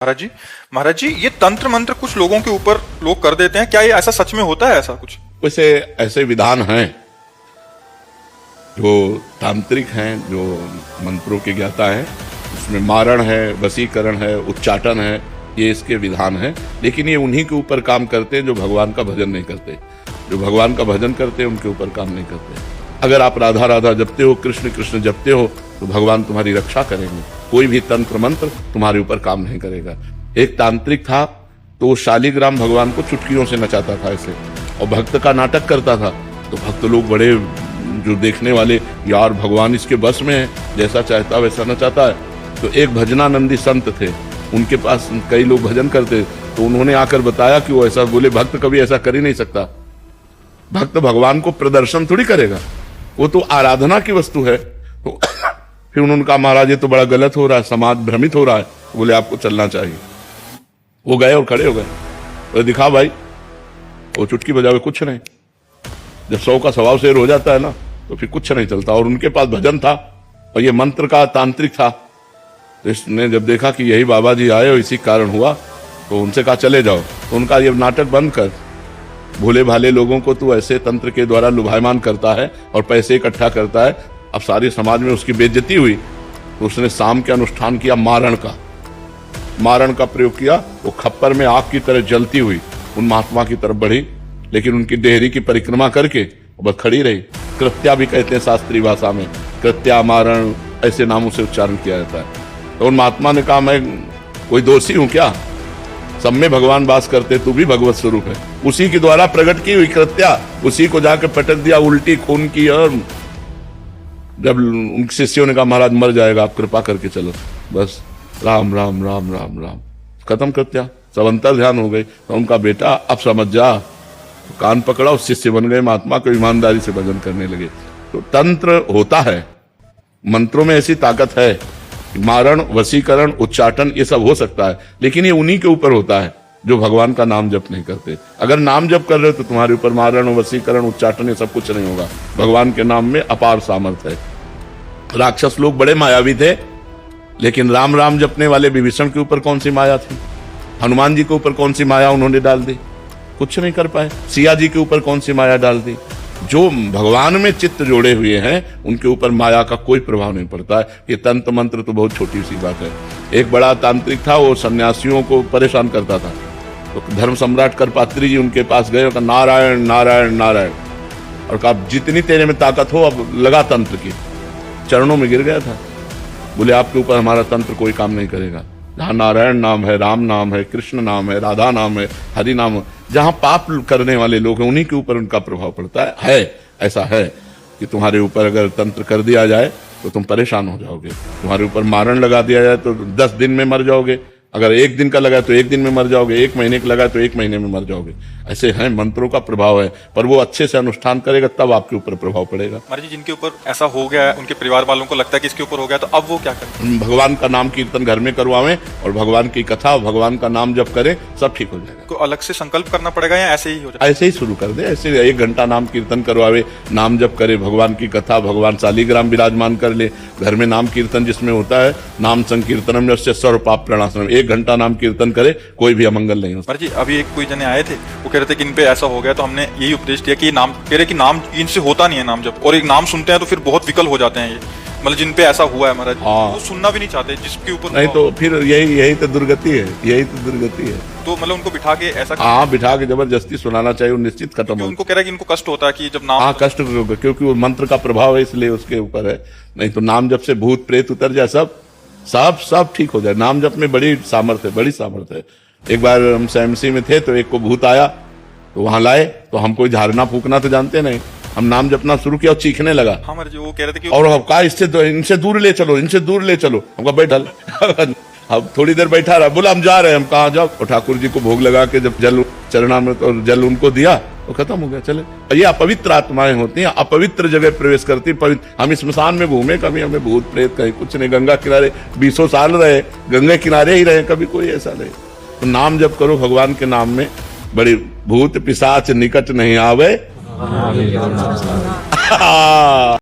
महाराज जी ये तंत्र मंत्र कुछ लोगों के ऊपर लोग कर देते हैं, क्या ये ऐसा सच में होता है? ऐसा कुछ वैसे ऐसे विधान हैं जो तांत्रिक हैं, जो मंत्रों के ज्ञाता हैं, उसमें मारण है, वशीकरण है, उच्चाटन है, ये इसके विधान हैं। लेकिन ये उन्हीं के ऊपर काम करते हैं जो भगवान का भजन नहीं करते। जो भगवान का भजन करते हैं उनके ऊपर काम नहीं करते। अगर आप राधा राधा जपते हो, कृष्ण कृष्ण जपते हो, तो भगवान तुम्हारी रक्षा करेंगे। कोई भी तंत्र मंत्र तुम्हारे ऊपर काम नहीं करेगा। एक तांत्रिक था तो वो शालिग्राम भगवान को चुटकियों से नचाता था ऐसे, और भक्त का नाटक करता था। तो भक्त लोग बड़े जो देखने वाले, यार भगवान इसके बस में है, जैसा चाहता वैसा नचाता है। तो एक भजनानंदी संत थे, उनके पास कई लोग भजन करते, तो उन्होंने आकर बताया कि वो ऐसा, बोले भक्त कभी ऐसा कर ही नहीं सकता। भक्त भगवान को प्रदर्शन थोड़ी करेगा, वो तो आराधना की वस्तु है। तो फिर उन्होंने कहा महाराज ये तो बड़ा गलत हो रहा है, समाज भ्रमित हो रहा है। बोले आपको चलना चाहिए। वो गए और खड़े हो गए, तो दिखा भाई वो चुटकी बजावे कुछ नहीं। जब 100 का स्वभाव शेर हो जाता है ना, तो फिर कुछ नहीं चलता। और उनके पास भजन था और ये मंत्र का तांत्रिक था। तो इसने जब देखा कि यही बाबा जी आए और इसी कारण हुआ, तो उनसे कहा चले जाओ। तो उनका ये नाटक बंद कर, भोले भाले लोगों को तू ऐसे तंत्र के द्वारा लुभायमान करता है और पैसे इकट्ठा करता है। अब सारे समाज में उसकी बेइज्जती हुई, तो उसने शाम के अनुष्ठान किया मारण का प्रयोग किया। वो खप्पर में आग की तरह जलती हुई उन महात्मा की तरफ बढ़ी, लेकिन उनकी देहरी की परिक्रमा करके बस खड़ी रही। कृत्या भी कहते हैं शास्त्रीय भाषा में, कृत्या मारण ऐसे नामों से उच्चारण किया जाता है। तो उन महात्मा ने कहा मैं कोई दोषी हूं क्या? सब में भगवान वास करते, तू भी भगवत स्वरूप है। उसी के द्वारा प्रकट की हुई कृत्या, उसी को जाकर पटक दिया उल्टी खून की। और जब उनके शिष्यों ने कहा महाराज मर जाएगा, आप कृपा करके चलो, बस राम राम राम राम राम, खत्म कृत्या, सब अंतर ध्यान हो गई। तो उनका बेटा अब समझ जा, तो कान पकड़ा, उस शिष्य बन गए, महात्मा को ईमानदारी से भजन करने लगे। तो तंत्र होता है, मंत्रों में ऐसी ताकत है, मारण वशीकरण उच्चाटन ये सब हो सकता है, लेकिन ये उन्हीं के ऊपर होता है जो भगवान का नाम जप नहीं करते। अगर नाम जप कर रहे हो तो तुम्हारे ऊपर मारण वशीकरण उच्चाटन ये सब कुछ नहीं होगा। भगवान के नाम में अपार सामर्थ्य है। राक्षस लोग बड़े मायावी थे, लेकिन राम राम जपने वाले विभीषण के ऊपर कौन सी माया थी? हनुमान जी के ऊपर कौन सी माया उन्होंने डाल दी? कुछ नहीं कर पाए। सिया जी के ऊपर कौन सी माया डाल दी? जो भगवान में चित्त जोड़े हुए हैं उनके ऊपर माया का कोई प्रभाव नहीं पड़ता है। ये तंत्र मंत्र तो बहुत छोटी सी बात है। एक बड़ा तांत्रिक था, वो सन्यासियों को परेशान करता था। तो धर्म सम्राट करपात्री जी उनके पास गए और कहा नारायण नारायण नारायण, और कहा जितनी तेरे में ताकत हो अब लगा तंत्र की। चरणों में गिर गया था। बोले आपके ऊपर हमारा तंत्र कोई काम नहीं करेगा। जहाँ नारायण नाम है, राम नाम है, कृष्ण नाम है, राधा नाम है, हरि नाम है, जहाँ पाप करने वाले लोग हैं उन्हीं के ऊपर उनका प्रभाव पड़ता है। ऐसा है कि तुम्हारे ऊपर अगर तंत्र कर दिया जाए तो तुम परेशान हो जाओगे। तुम्हारे ऊपर मारण लगा दिया जाए तो 10 दिन में मर जाओगे। अगर 1 दिन का लगा तो 1 दिन में मर जाओगे। 1 महीने का लगा तो 1 महीने में मर जाओगे। ऐसे हैं, मंत्रों का प्रभाव है, पर वो अच्छे से अनुष्ठान करेगा तब आपके ऊपर प्रभाव पड़ेगा। महाराज जी जिनके ऊपर ऐसा हो गया है, उनके परिवार वालों को लगता है कि इसके ऊपर हो गया, तो अब वो क्या करें? भगवान का नाम कीर्तन घर में करवावें और भगवान की कथा, भगवान का नाम जप करें, सब ठीक हो जाएगा। को अलग से संकल्प करना पड़ेगा या ऐसे ही हो जाएगा? ऐसे ही शुरू कर दे। ऐसे 1 घंटा नाम कीर्तन करवावे, नाम जप करे, भगवान की कथा, भगवान शालिग्राम विराजमान कर ले। घर में नाम कीर्तन जिसमें होता है, नाम संकीर्तनम यस्य सर्व पाप प्रणाशनम, 1 घंटा नाम कीर्तन करे, कोई भी अमंगल नहीं हो। महाराज जी अभी एक कोई जने आए थे, वो कह रहे थे कि इन पे ऐसा हो गया, तो हमने यही उपदेश दिया कि नाम, कह रहे कि नाम इनसे होता नहीं है नाम जब, और एक नाम सुनते हैं तो फिर बहुत विकल हो जाते हैं। ये मतलब जिन पे ऐसा हुआ है महाराज, वो सुनना भी नहीं चाहते जिसके ऊपर नहीं, तो फिर यही तो दुर्गति है, यही तो दुर्गति है। तो मतलब उनको बिठा के ऐसा, हाँ बिठा के जबरदस्ती सुनाना चाहिए, निश्चित खत्म हो। उनको कह रहा है कि इनको कष्ट होता है कि जब नाम, हाँ कष्ट होगा, क्योंकि वो मंत्र का प्रभाव है इसलिए उसके ऊपर है। नहीं तो नाम जब से भूत प्रेत उतर जाए, सब ठीक हो जाए। नाम जप में बड़ी सामर्थ्य है। एक बार हम SMC में थे, तो एक को भूत आया, तो वहां लाए, तो हम कोई झाड़ना फूकना तो जानते नहीं, हम नाम जपना शुरू किया और चीखने लगा। हाँ महाराज जी वो कह रहे थे कि, और कहा इनसे दूर ले चलो, इनसे दूर ले चलो। हमको बैठल अब थोड़ी देर बैठा रहा, बोला हम जा रहे हैं। हम कहाँ जाओ? और ठाकुर जी को भोग लगा के जब जल चरणामृत और जल उनको दिया तो खत्म हो गया, चले। ये अपवित्र आत्माएं होती हैं, अपवित्र जगह प्रवेश करती। हम स्मशान में घूमे, कभी हमें भूत प्रेत कहीं कुछ नहीं। गंगा किनारे 20 साल रहे, गंगा किनारे ही रहे, कभी कोई ऐसा नहीं। तो नाम जप करो भगवान के नाम में, बड़ी भूत पिशाच निकट नहीं आवे।